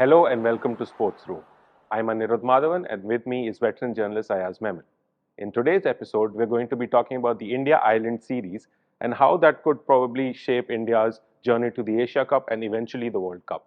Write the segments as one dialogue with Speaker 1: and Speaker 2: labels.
Speaker 1: Hello and welcome to Sports Room. I'm Anirudh Madhavan and with me is veteran journalist Ayaz Memon. In today's episode, we're going to be talking about the India-Ireland series and how that could probably shape India's journey to the Asia Cup and eventually the World Cup.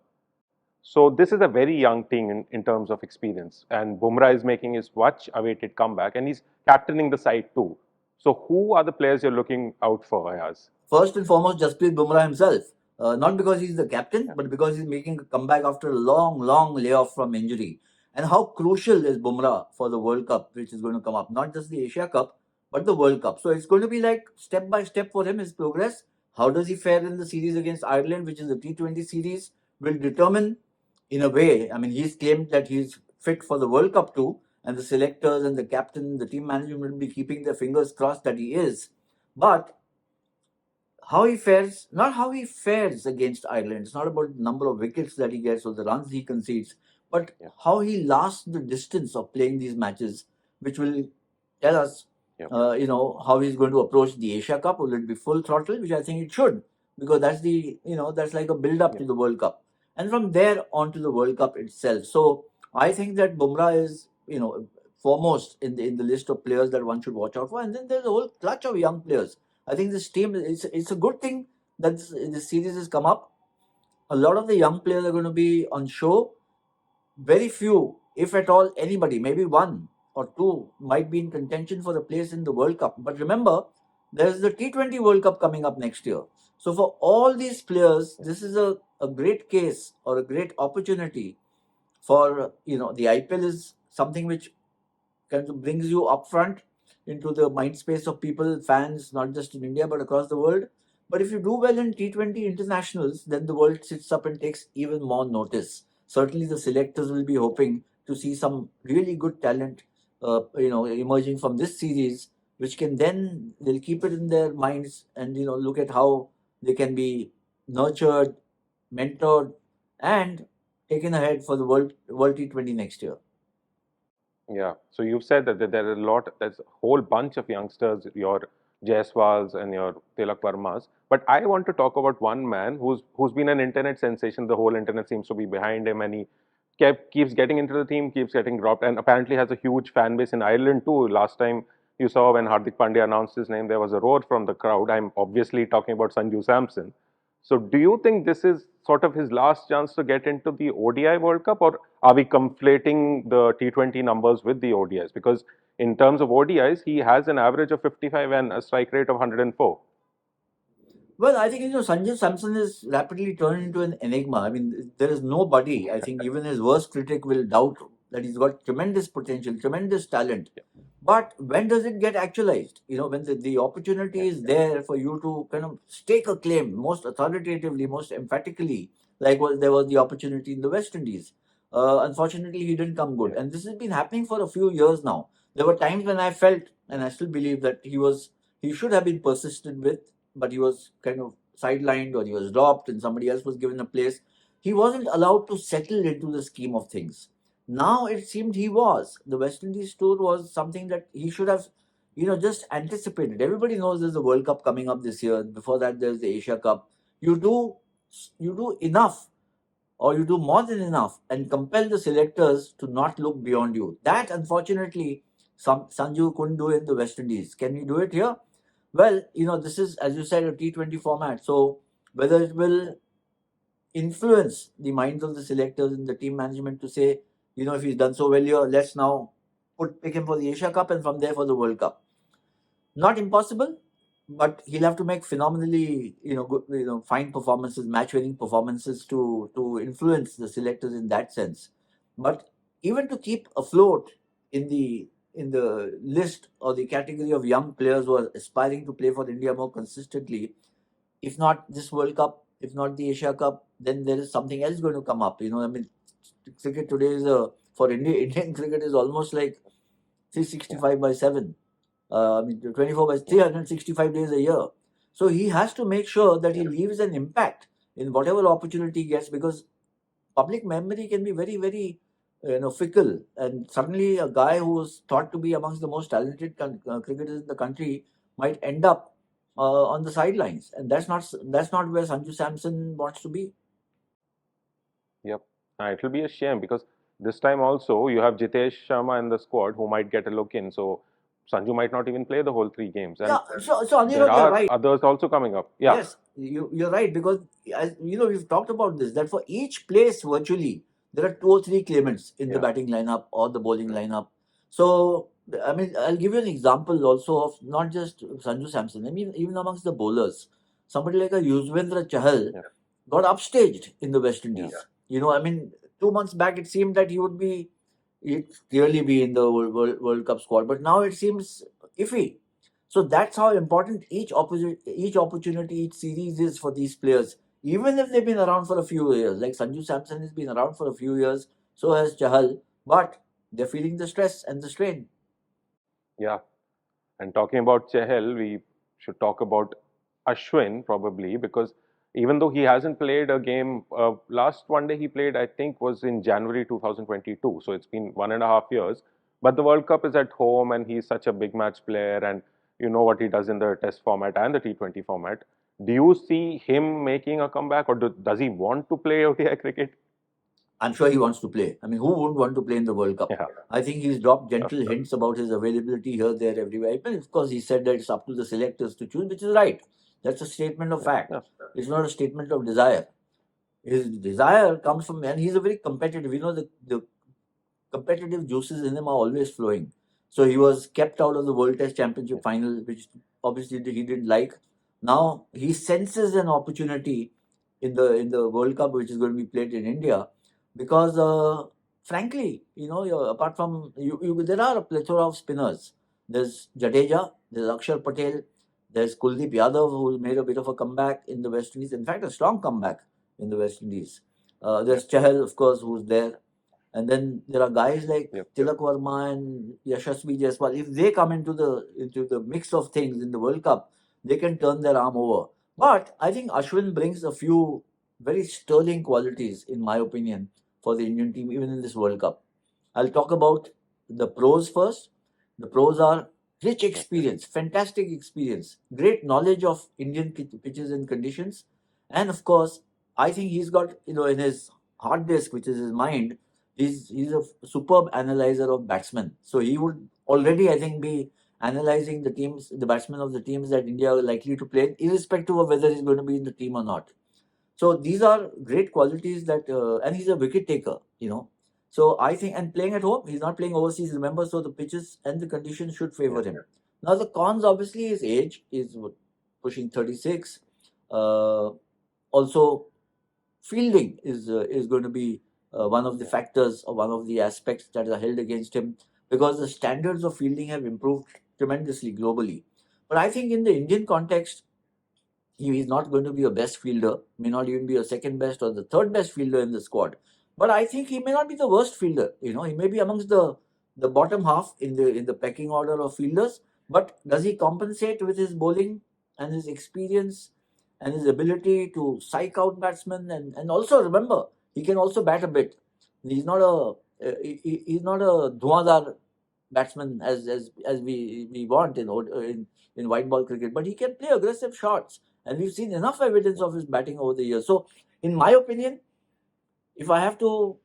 Speaker 1: So this is a very young team in terms of experience, and Bumrah is making his much-awaited comeback and he's captaining the side too. So who are the players you're looking out for, Ayaz?
Speaker 2: First and foremost, Jasprit Bumrah himself. Not because he's the captain, but because he's making a comeback after a long layoff from injury. And how crucial is Bumrah for the World Cup, which is going to come up? Not just the Asia Cup, but the World Cup. So it's going to be like step by step for him, his progress. How does he fare in the series against Ireland, which is the T20 series, will determine, in a way. I mean, he's claimed that he's fit for the World Cup too, and the selectors and the captain, the team management will be keeping their fingers crossed that he is. But how he fares, not how he fares against Ireland. It's not about the number of wickets that he gets or the runs he concedes, but how he lasts the distance of playing these matches, which will tell us, how he's going to approach the Asia Cup. Will it be full throttle, which I think it should, because that's like a build up to the World Cup, and from there on to the World Cup itself. So I think that Bumrah is, foremost in the list of players that one should watch out for, and then there's a whole clutch of young players. I think this team, it's a good thing that this series has come up. A lot of the young players are going to be on show. Very few, if at all, anybody, maybe one or two, might be in contention for the place in the World Cup. But remember, there's the T20 World Cup coming up next year. So for all these players, this is a great case or a great opportunity for, the IPL is something which kind of brings you up front into the mind space of people, fans, not just in India, but across the world. But if you do well in T20 internationals, then the world sits up and takes even more notice. Certainly, the selectors will be hoping to see some really good talent, emerging from this series, which can then, they'll keep it in their minds and, look at how they can be nurtured, mentored, and taken ahead for the World T20 next year.
Speaker 1: Yeah. So you've said that there are there's a whole bunch of youngsters, your Jaiswals and your Tilak Varmas. But I want to talk about one man who's been an internet sensation. The whole internet seems to be behind him, and he keeps getting into the team, keeps getting dropped, and apparently has a huge fan base in Ireland too. Last time you saw when Hardik Pandya announced his name, there was a roar from the crowd. I'm obviously talking about Sanju Samson. So, do you think this is sort of his last chance to get into the ODI World Cup, or are we conflating the T20 numbers with the ODIs? Because in terms of ODIs, he has an average of 55 and a strike rate of 104.
Speaker 2: Well, I think Sanju Samson is rapidly turning into an enigma. I mean, there is nobody. I think even his worst critic will doubt that he's got tremendous potential, tremendous talent. But when does it get actualized? When the opportunity is there for you to kind of stake a claim most authoritatively, most emphatically, like there was the opportunity in the West Indies. Unfortunately, he didn't come good, and this has been happening for a few years now. There were times when I felt, and I still believe, that he should have been persistent with, but he was kind of sidelined or he was dropped and somebody else was given a place. He wasn't allowed to settle into the scheme of things. Now it seemed he was. The West Indies tour was something that he should have, just anticipated. Everybody knows there's a World Cup coming up this year. Before that, there's the Asia Cup. You do enough, or you do more than enough, and compel the selectors to not look beyond you. That, unfortunately, Sanju couldn't do in the West Indies. Can we do it here? Well, this is, as you said, a T20 format. So whether it will influence the minds of the selectors and the team management to say, if he's done so well here, let's now pick him for the Asia Cup and from there for the World Cup. Not impossible, but he'll have to make phenomenally, good, fine performances, match-winning performances to influence the selectors in that sense. But even to keep afloat in the list or the category of young players who are aspiring to play for India more consistently, if not this World Cup, if not the Asia Cup, then there is something else going to come up. Cricket today is for Indian cricket is almost like 365 by 7. 24 by 365 days a year. So he has to make sure that he leaves an impact in whatever opportunity he gets, because public memory can be very, very fickle. And suddenly a guy who was thought to be amongst the most talented cricketers in the country might end up on the sidelines, and that's not where Sanju Samson wants to be.
Speaker 1: Yep. It'll be a shame because this time also you have Jitesh Sharma in the squad who might get a look in. So Sanju might not even play the whole 3 games. And
Speaker 2: Yeah, so
Speaker 1: there
Speaker 2: Anirudh, you're
Speaker 1: are
Speaker 2: right.
Speaker 1: others also coming up. Yeah.
Speaker 2: Yes, you're right, because as you know, we've talked about this, that for each place virtually there are two or three claimants in the
Speaker 1: Yeah.
Speaker 2: batting lineup or the bowling lineup. So I mean, I'll give you an example also of not just Sanju Samson. I mean, even amongst the bowlers, somebody like a Yuzvendra Chahal
Speaker 1: Yeah.
Speaker 2: got upstaged in the West
Speaker 1: Yeah.
Speaker 2: Indies. You know, I mean, 2 months back it seemed that he'd clearly be in the World Cup squad, but now it seems iffy. So that's how important each opportunity, each series is for these players. Even if they've been around for a few years, like Sanju Samson has been around for a few years, so has Chahal, but they're feeling the stress and the strain.
Speaker 1: Yeah. And talking about Chahal, we should talk about Ashwin probably because even though he hasn't played a game, last one day he played, I think, was in January 2022. So it's been 1.5 years. But the World Cup is at home and he's such a big match player and you know what he does in the test format and the T20 format. Do you see him making a comeback or does he want to play ODI cricket?
Speaker 2: I'm sure he wants to play. I mean, who wouldn't want to play in the World Cup?
Speaker 1: Yeah.
Speaker 2: I think he's dropped
Speaker 1: Of
Speaker 2: gentle
Speaker 1: course.
Speaker 2: hints about his availability here, there, everywhere. But of course, he said that it's up to the selectors to choose, which is right. That's a statement of fact.
Speaker 1: Yeah.
Speaker 2: It's not a statement of desire. His desire comes from, and he's a very competitive. You know, the competitive juices in him are always flowing. So he was kept out of the World Test Championship final, which obviously he didn't like. Now he senses an opportunity in the World Cup, which is going to be played in India, because frankly, you know, apart from there are a plethora of spinners. There's Jadeja, there's Akshar Patel, there's Kuldeep Yadav, who made a bit of a comeback in the West Indies. In fact, a strong comeback in the West Indies. There's Chahal, of course, who's there. And then there are guys like
Speaker 1: Yep.
Speaker 2: Tilak Verma and Yashasvi Jaiswal. If they come into the mix of things in the World Cup, they can turn their arm over. But I think Ashwin brings a few very sterling qualities, in my opinion, for the Indian team, even in this World Cup. I'll talk about the pros first. The pros are rich experience, fantastic experience, great knowledge of Indian pitches and conditions, and of course, I think he's got, you know, in his hard disk, which is his mind, he's a superb analyzer of batsmen. So he would already, I think, be analyzing the batsmen of the teams that India are likely to play, irrespective of whether he's going to be in the team or not. So these are great qualities that, and he's a wicket taker, you know. So I think, and playing at home, he's not playing overseas, remember, so the pitches and the conditions should favor him. Now, the cons, obviously, his age is pushing 36. Also, fielding is going to be one of the factors or one of the aspects that are held against him, because the standards of fielding have improved tremendously globally. But I think in the Indian context, he is not going to be a best fielder, may not even be a second best or the third best fielder in the squad. But I think he may not be the worst fielder. You know, he may be amongst the bottom half in the pecking order of fielders. But does he compensate with his bowling and his experience and his ability to psych out batsmen? And also remember, he can also bat a bit. He's not he's not a dhuandar batsman as we want in white ball cricket, but he can play aggressive shots, and we've seen enough evidence of his batting over the years. So, in my opinion, if I have to,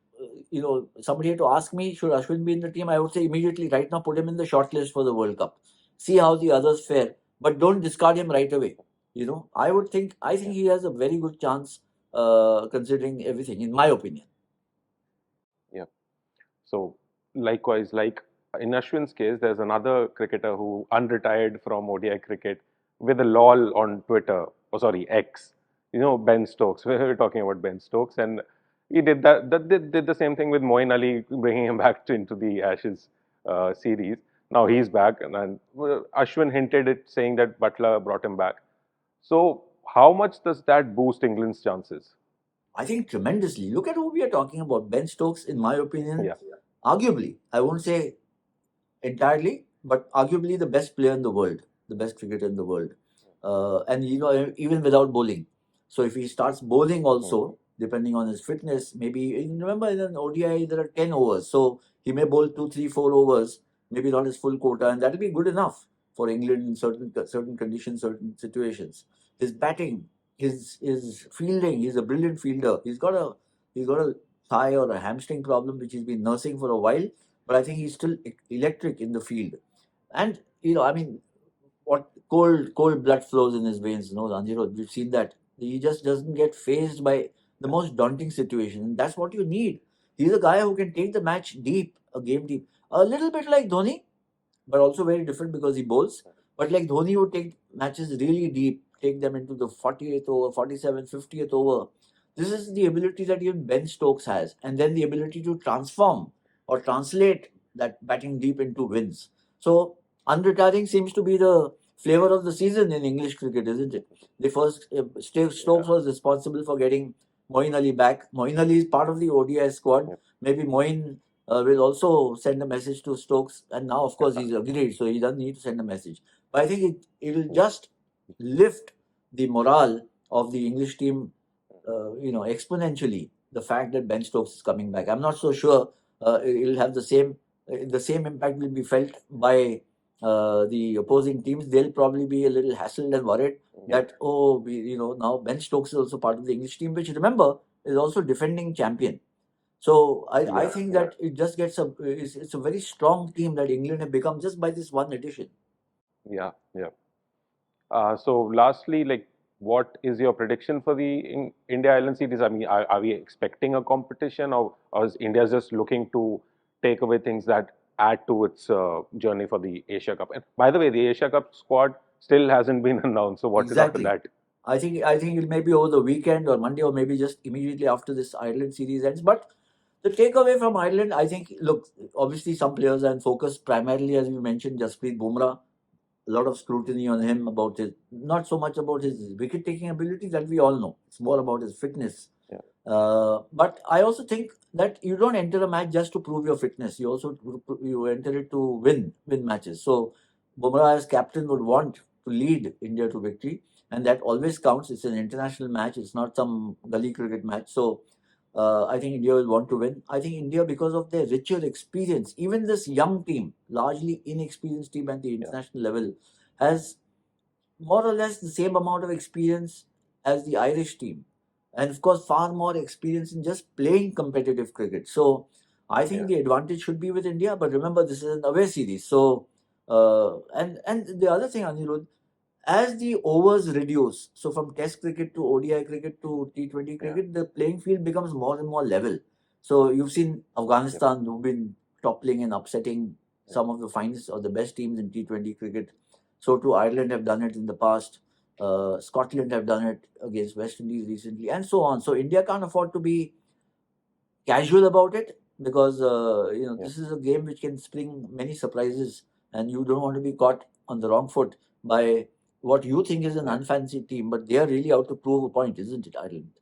Speaker 2: somebody had to ask me, should Ashwin be in the team? I would say immediately, right now, put him in the shortlist for the World Cup. See how the others fare, but don't discard him right away. You know, I think he has a very good chance, considering everything, in my opinion.
Speaker 1: Yeah. So likewise, like in Ashwin's case, there's another cricketer who unretired from ODI cricket with a lol on Twitter. Oh, sorry, X. You know, Ben Stokes. We were talking about Ben Stokes, and he did did the same thing with Moeen Ali, bringing him back into the Ashes series. Now he's back, and Ashwin hinted it, saying that Butler brought him back. So how much does that boost England's chances?
Speaker 2: I think tremendously. Look at who we are talking about. Ben Stokes, in my opinion,
Speaker 1: Yeah.
Speaker 2: arguably, I won't say entirely, but arguably the best player in the world, the best cricketer in the world. And you know, even without bowling. So if he starts bowling also, depending on his fitness, maybe remember in an ODI there are 10 overs, so he may bowl 2, 3, 4 overs, maybe not his full quota, and that'll be good enough for England in certain conditions, certain situations. His batting, his fielding, he's a brilliant fielder. He's got a thigh or a hamstring problem which he's been nursing for a while, but I think he's still electric in the field. And I mean, what cold blood flows in his veins. Anirudh, we've seen that. He just doesn't get phased by the most daunting situation. And that's what you need. He's a guy who can take the match deep, a game deep. A little bit like Dhoni, but also very different because he bowls. But like Dhoni would take matches really deep, take them into the 48th over, 47th, 50th over. This is the ability that even Ben Stokes has, and then the ability to transform or translate that batting deep into wins. So unretiring seems to be the flavor of the season in English cricket, isn't it? The first Stokes was responsible for getting Moeen Ali back. Moeen Ali is part of the ODI squad. Maybe Moeen will also send a message to Stokes, and now of course he's agreed, so he doesn't need to send a message. But I think it will just lift the morale of the English team, exponentially. The fact that Ben Stokes is coming back, I'm not so sure it will have the same impact will be felt by the opposing teams. They'll probably be a little hassled and worried that now Ben Stokes is also part of the English team, which remember is also defending champion. So I think that it just it's a very strong team that England have become just by this one addition.
Speaker 1: Yeah, yeah. So lastly, like, what is your prediction for the India Island series? I mean, are we expecting a competition, or is India just looking to take away things that add to its journey for the Asia Cup? And by the way, the Asia Cup squad still hasn't been announced. So what is after
Speaker 2: Exactly.
Speaker 1: that?
Speaker 2: I think it may be over the weekend or Monday or maybe just immediately after this Ireland series ends. But the takeaway from Ireland, I think, look, obviously some players are in focus, primarily as you mentioned, Jasprit Bumrah. A lot of scrutiny on him about not so much about his wicket taking ability, that we all know. It's more about his fitness.
Speaker 1: Yeah.
Speaker 2: But I also think that you don't enter a match just to prove your fitness. You enter it to win matches. So Bumrah as captain would want to lead India to victory, and that always counts. It's an international match. It's not some gully cricket match. So I think India will want to win. I think India, because of their richer experience, even this young team, largely inexperienced team at the international level, has more or less the same amount of experience as the Irish team. And of course, far more experience in just playing competitive cricket. So I think the advantage should be with India. But remember, this is an away series. So, and the other thing, Anirudh, as the overs reduce, so from Test cricket to ODI cricket to T20 cricket, the playing field becomes more and more level. So you've seen Afghanistan, who've been toppling and upsetting some of the finest or the best teams in T20 cricket. So too Ireland have done it in the past. Scotland have done it against West Indies recently, and so on. So India can't afford to be casual about it because this is a game which can spring many surprises, and you don't want to be caught on the wrong foot by what you think is an unfancy team, but they are really out to prove a point, isn't it, Ireland?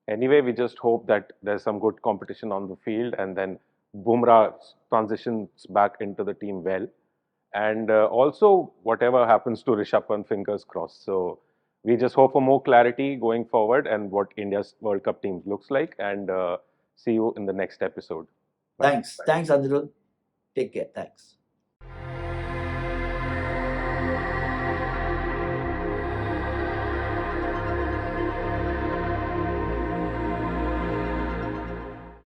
Speaker 1: Anyway, we just hope that there's some good competition on the field, and then Bumrah transitions back into the team well. And also, whatever happens to Rishabh Pant, fingers crossed. So we just hope for more clarity going forward and what India's World Cup team looks like. And see you in the next episode. Bye.
Speaker 2: Thanks, Anirudh. Take care. Thanks.